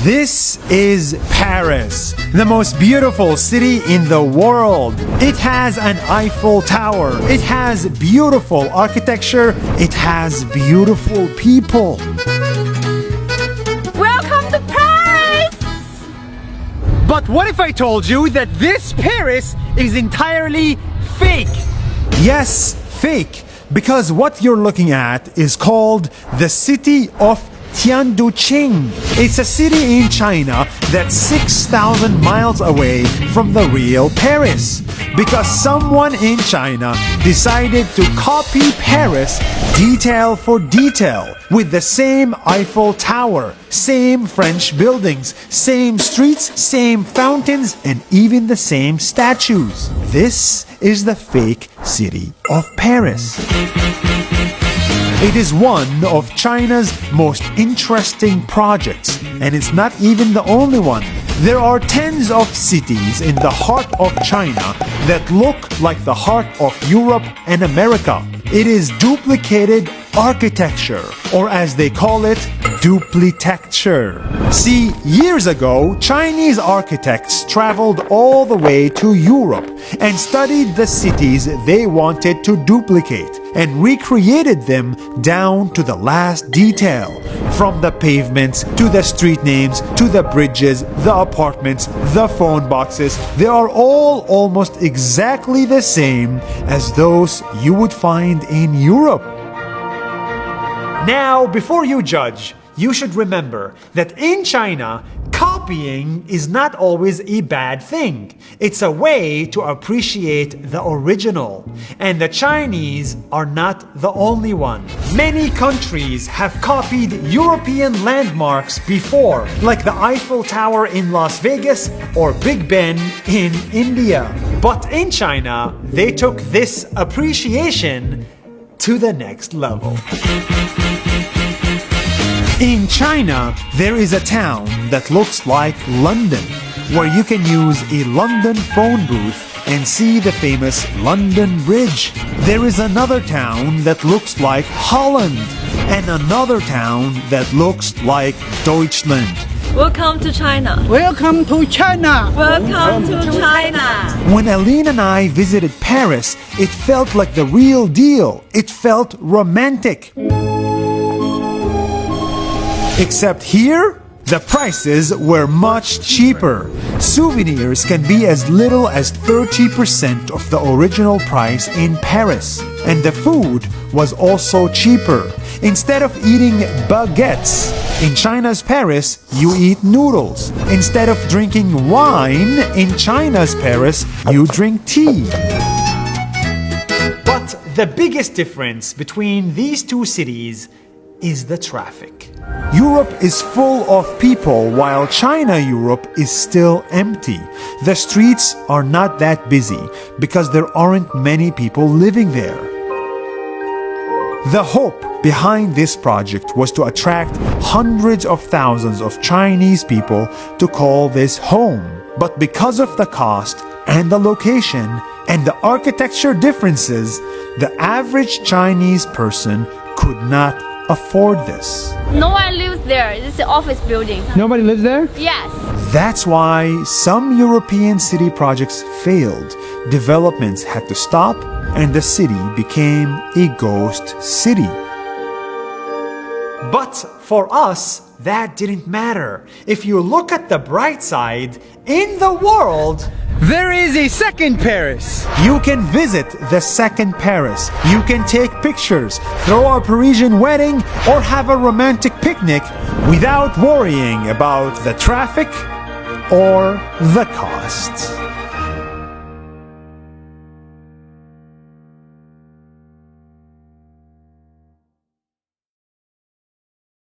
This is Paris, the most beautiful city in the world. It has an Eiffel Tower. It has beautiful architecture. It has beautiful people. Welcome to Paris! But what if I told you that this Paris is entirely fake? Yes, fake, because what you're looking at is called the city of Tianduqing. It's a city in China that's 6,000 miles away from the real Paris, because someone in China decided to copy Paris detail for detail, with the same Eiffel Tower, same French buildings, same streets, same fountains, and even the same statues. This is the fake city of Paris. It is one of China's most interesting projects, and it's not even the only one. There are tens of cities in the heart of China that look like the heart of Europe and America. It is duplicated architecture, or as they call it, duplitecture. See, years ago, Chinese architects traveled all the way to Europe and studied the cities they wanted to duplicate and recreated them down to the last detail. From the pavements to the street names to the bridges, the apartments, the phone boxes, they are all almost exactly the same as those you would find in Europe. Now, before you judge, you should remember that in China, copying is not always a bad thing. It's a way to appreciate the original. And the Chinese are not the only one. Many countries have copied European landmarks before, like the Eiffel Tower in Las Vegas or Big Ben in India. But in China, they took this appreciation to the next level. In China, there is a town that looks like London, where you can use a London phone booth and see the famous London Bridge. There is another town that looks like Holland, and another town that looks like Deutschland. Welcome to China. Welcome to China. Welcome to China. When Aline and I visited Paris, it felt like the real deal. It felt romantic. Except here, the prices were much cheaper. Souvenirs can be as little as 30% of the original price in Paris. And the food was also cheaper. Instead of eating baguettes, in China's Paris, you eat noodles. Instead of drinking wine, in China's Paris, you drink tea. But the biggest difference between these two cities is the traffic. Europe is full of people while Europe is still empty. The streets are not that busy because there aren't many people living there. The hope behind this project was to attract hundreds of thousands of Chinese people to call this home. But because of the cost and the location and the architecture differences, the average Chinese person could not afford this. No one lives there. This is an office building. Nobody lives there? Yes. That's why some European city projects failed. Developments had to stop, and the city became a ghost city. But for us, that didn't matter. If you look at the bright side, in the world, There is a second Paris. you can visit the second Paris. You can take pictures, throw a Parisian wedding, or have a romantic picnic without worrying about the traffic or the costs.